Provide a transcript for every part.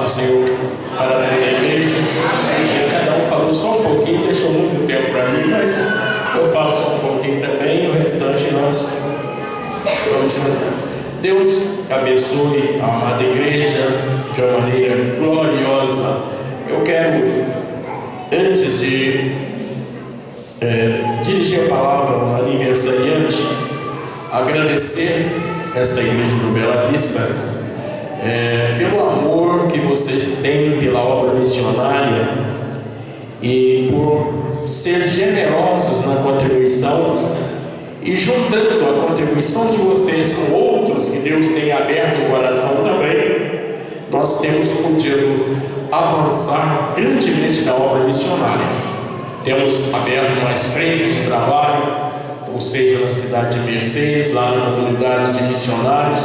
do Senhor para a igreja. Cada um falou só um pouquinho, deixou muito tempo para mim, mas eu falo só um pouquinho também, e o restante nós vamos cantar. Deus abençoe a amada igreja de uma maneira gloriosa. Eu quero, antes de dirigir a palavra ao aniversariante, agradecer essa igreja do Bela Vista pelo amor que vocês têm pela obra missionária e por ser generosos na contribuição e juntando a contribuição de vocês com outros que Deus tem aberto o coração também, nós temos podido avançar grandemente na obra missionária. Temos aberto mais frentes de trabalho, ou seja, na cidade de Mercedes, lá na comunidade de missionários,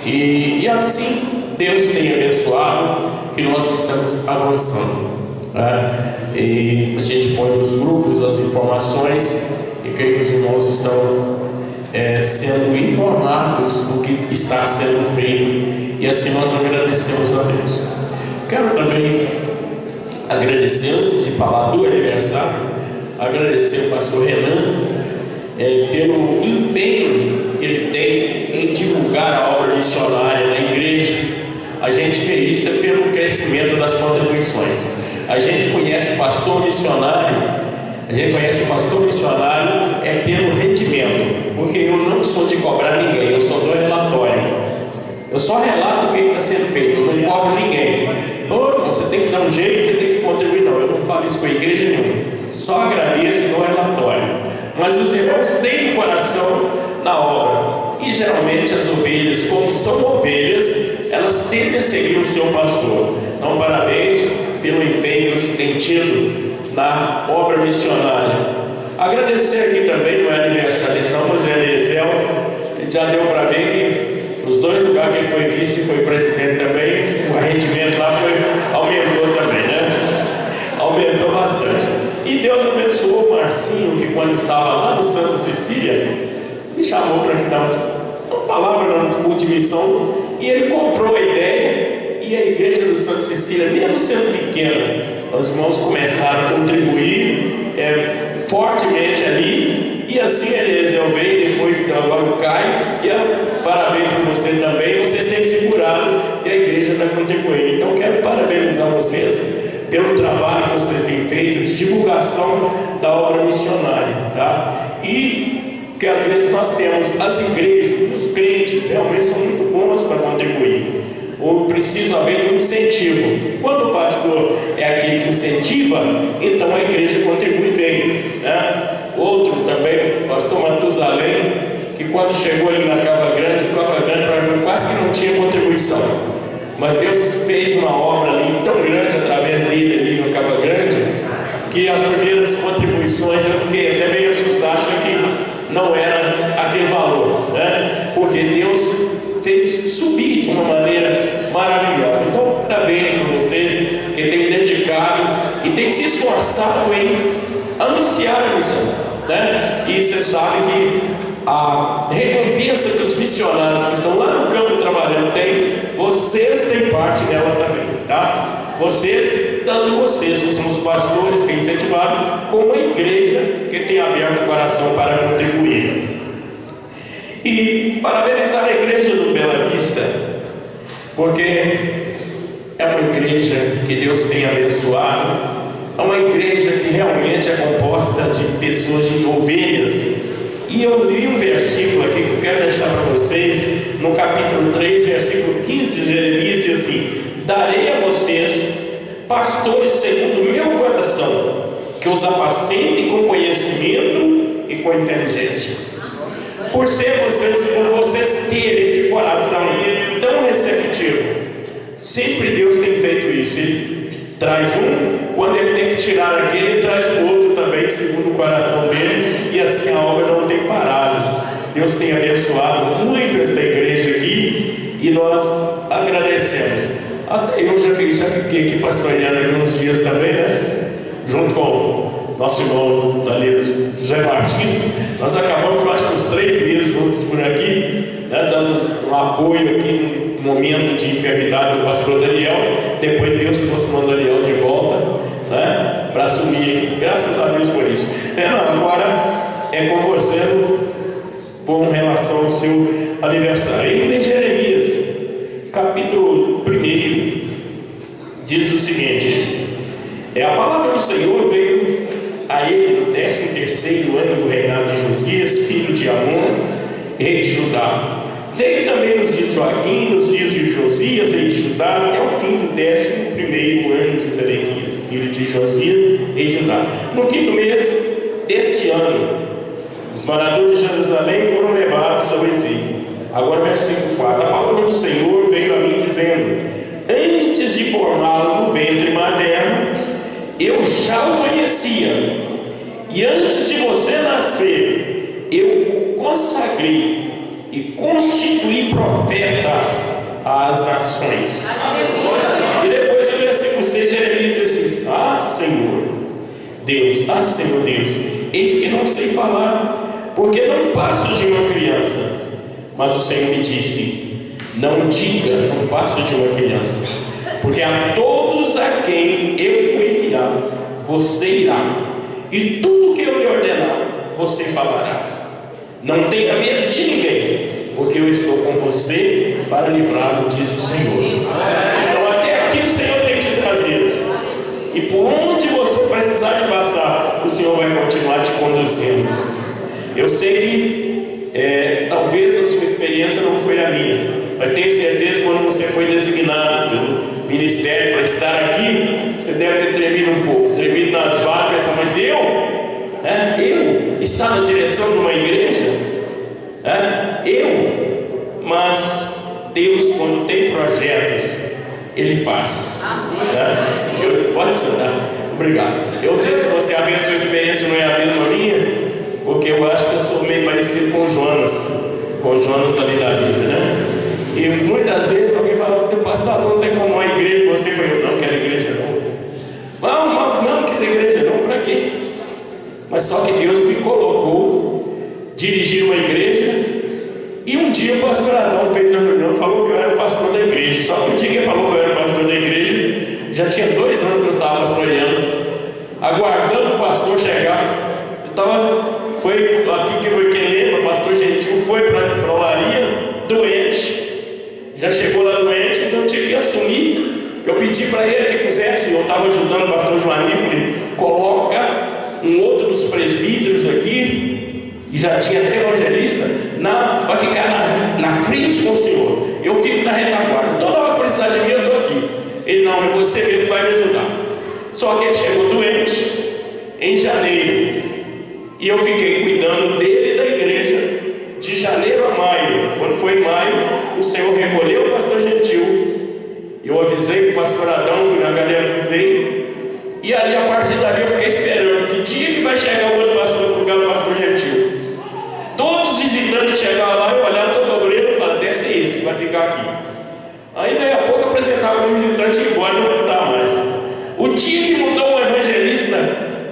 e assim Deus tem abençoado que nós estamos avançando, né? E a gente põe nos grupos as informações e creio que os irmãos estão sendo informados do que está sendo feito, e assim nós agradecemos a Deus. Quero também agradecer, antes de falar do aniversário, agradecer ao pastor Renan pelo empenho que ele tem em divulgar a obra missionária na igreja. A gente vê isso pelo crescimento das contribuições. A gente conhece o pastor missionário, pelo rendimento, porque eu não sou de cobrar ninguém, eu só dou relatório. Eu só relato o que está sendo feito, eu não cobro ninguém. Você tem que dar um jeito, você tem que contribuir. Não, eu não falo isso com a igreja nenhuma, só agradeço e dou relatório. Mas os irmãos têm coração na obra, e geralmente as ovelhas, como são ovelhas, elas tendem a seguir o seu pastor. Então, parabéns pelo empenho que você tem tido na obra missionária. Agradecer aqui também, não é aniversário não, mas é Eliezel, já deu para ver que os dois lugares que ele foi vice e foi presidente também, o rendimento lá aumentou também, né? Aumentou bastante. E Deus abençoou o Marcinho, que quando estava lá no Santa Cecília, me chamou para dar uma palavra na multimissão, e ele comprou a ideia, e a igreja do Santa Cecília, mesmo sendo pequena, os irmãos começaram a contribuir fortemente ali, e assim Eliezer veio, depois agora o Caio, e parabéns para você também, vocês têm segurado e a igreja está contribuindo. Então quero parabenizar vocês pelo trabalho que vocês têm feito de divulgação da obra missionária, tá? E que às vezes nós temos as igrejas, os crentes realmente são muito bons para contribuir, ou precisa haver um incentivo. Quando o pastor é aquele que incentiva, então a igreja contribui bem, né? Outro também, o pastor Matusalém, que quando chegou ali na Cava Grande, para mim quase que não tinha contribuição, mas Deus fez uma obra ali tão grande através dele ali no Cava Grande, que as primeiras contribuições eu fiquei até meio assustado, achando que não era aquele valor, né? Porque Deus fez subir de uma maneira maravilhosa. Então, parabéns para vocês que têm dedicado e têm se esforçado em anunciar a missão, né? E você sabe que a recompensa que os missionários que estão lá no campo trabalhando têm, vocês têm parte dela também, tá? Vocês, tanto vocês que são os pastores que incentivaram, como a igreja que tem aberto o coração para contribuir. E parabenizar a igreja do Bela Vista, porque é uma igreja que Deus tem abençoado, é uma igreja que realmente é composta de pessoas, de ovelhas. E eu li um versículo aqui que eu quero deixar para vocês, no capítulo 3, versículo 15 de Jeremias, diz assim: darei a vocês pastores segundo o meu coração, que os apacentem com conhecimento e com inteligência. Por vocês terem este coração tão receptivo, sempre Deus tem feito isso. Ele traz um, quando ele tem que tirar aquele, ele traz o outro também, segundo o coração dele, e assim a obra não tem parado. Deus tem abençoado muito esta igreja aqui, e nós agradecemos. Eu já fiquei aqui pastoreando aqui uns dias também, né? Junto com nosso irmão Danilo José Martins. Nós acabamos, acho que uns 3 meses juntos por aqui, né, dando um apoio aqui no momento de enfermidade do pastor Daniel. graças a Deus por isso. Agora é com você com relação ao seu aniversário. Em Jeremias, capítulo 1, diz o seguinte: a palavra do Senhor veio a ele no 13º ano do reinado de Josias, filho de Amon, rei de Judá. Veio também nos dias de Joaquim, nos dias de Josias, rei de Judá, até o fim do 11º ano de Zedequias, filho de Josias, rei de Judá. No 5º mês deste ano, os moradores de Jerusalém foram levados ao exílio. Agora, versículo 4: a palavra do Senhor veio a mim dizendo: antes de formá-lo no ventre materno, eu já o conhecia, e antes de você nascer, eu o consagrei e constituí profeta às nações. E depois, no versículo 6, Jeremias diz assim: Senhor Deus, eis que não sei falar, porque não passo de uma criança. Mas o Senhor me disse: não diga, não passo de uma criança, porque a todos a quem eu o enviar, você irá, e tudo que eu lhe ordenar, você falará. Não tenha medo de ninguém, porque eu estou com você para livrá-lo, diz o Senhor. Então até aqui o Senhor tem te trazido, e por onde você precisar de passar, o Senhor vai continuar te conduzindo. Eu sei que talvez a sua experiência não foi a minha, mas tenho certeza que quando você foi designado pelo ministério para estar aqui, você deve ter tremido um pouco, tremido nas bases, pensar: mas eu estar na direção de uma igreja? Mas Deus, quando tem projetos, Ele faz. Pode sentar. Obrigado. Eu disse que você, a sua experiência não é a mesma minha, porque eu acho que eu sou meio parecido com Jonas ali da Bíblia, E muitas vezes alguém fala: teu pastor não tem como uma igreja, você foi: eu não quero igreja não quero igreja não, para quê? Mas só que Deus me colocou dirigir uma igreja, e um dia o pastor Adão fez a reunião, falou que eu era o pastor da igreja. Só que o dia que ele falou que eu era o pastor da igreja, já tinha 2 anos que eu estava pastoreando, aguardando o pastor chegar. Foi aqui que quem lembra, o pastor Gentil foi para Olaria, doente, já chegou lá doente, então eu tive que assumir. Eu pedi para ele que quisesse, eu estava ajudando o pastor Joanil, ele coloca um outro dos presbíteros aqui, e já tinha até evangelista, para ficar na frente com o Senhor. Eu fico na retaguarda, toda hora que precisar de mim eu estou aqui. Ele: não, é você mesmo que vai me ajudar. Só que ele chegou doente em janeiro, e eu fiquei cuidando dele e da igreja de janeiro a maio. Quando foi em maio, o Senhor recolheu o pastor Gentil. Eu avisei o pastor Adão, fui na galera que veio, e ali a partir dali eu fiquei esperando que dia que vai chegar o outro pastor no lugar do pastor Gentil. Todos os visitantes chegavam lá, eu olhava todo obreiro e falava: desce esse que vai ficar aqui. Aí daí a pouco apresentava um visitante e embora, não está mais. O dia que mudou um evangelista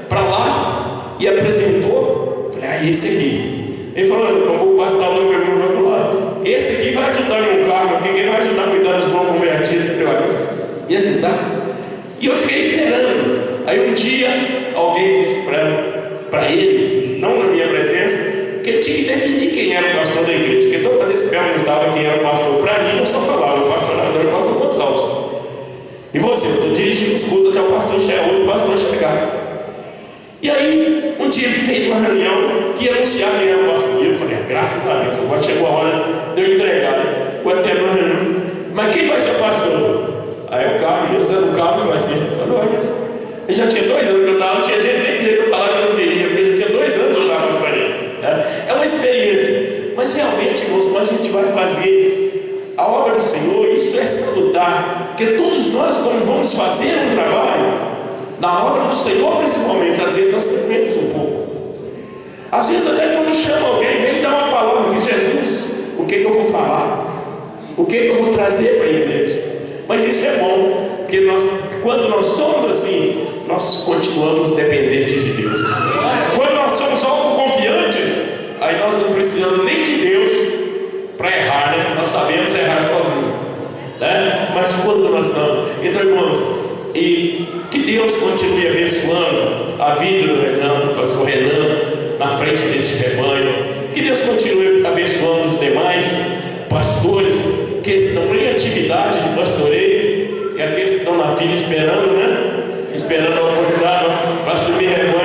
para lá e apresentou, eu falei: esse aqui. Ele falou: o pastor Adão perguntou, falou: esse aqui vai ajudar no cargo aqui, quem vai ajudar a cuidar dos bons convertidos? Eu falei: e ajudar? E eu fiquei esperando. Aí um dia alguém disse para ele, não na minha presença, que ele tinha que definir quem era o pastor da igreja, porque toda vez que eu perguntava quem era o pastor para mim, eu só falava: o pastor Adão e o pastor Gonçalves. E você? Eu estou dirigindo os cultos até o pastor chegar. E aí, um dia ele fez uma reunião que ia anunciar quem era o pastor. E eu falei: graças a Deus, agora chegou a hora de eu entregar. Quando terminou a reunião: mas quem vai ser o pastor? Aí o Carlos, Deus é do Carlos, vai ser. Eu falei: mas ele já tinha 2 anos que eu estava, não tinha jeito nem de falar que eu não queria, porque ele tinha 2 anos que eu estava pastoreando. É uma experiência, mas realmente, irmãos, quando a gente vai fazer a obra do Senhor, isso é salutar, porque todos nós, quando vamos fazer um trabalho, na obra do Senhor principalmente, às vezes nós trememos um pouco. Às vezes até quando chama alguém, vem dar uma palavra aqui: Jesus, o que eu vou falar? O que eu vou trazer para a igreja? Mas isso é bom, porque quando nós somos assim, nós continuamos dependentes de Deus. Quando nós somos autoconfiantes, aí nós não precisamos nem de Deus para errar, Nós sabemos errar sozinhos, Mas quando nós estamos... Então, irmãos, E que Deus continue abençoando a vida do Renan, do pastor Renan, na frente desse rebanho. Que Deus continue abençoando os demais pastores que estão em atividade de pastoreio e aqueles que estão na fila esperando, né? Esperando a oportunidade para assumir rebanho.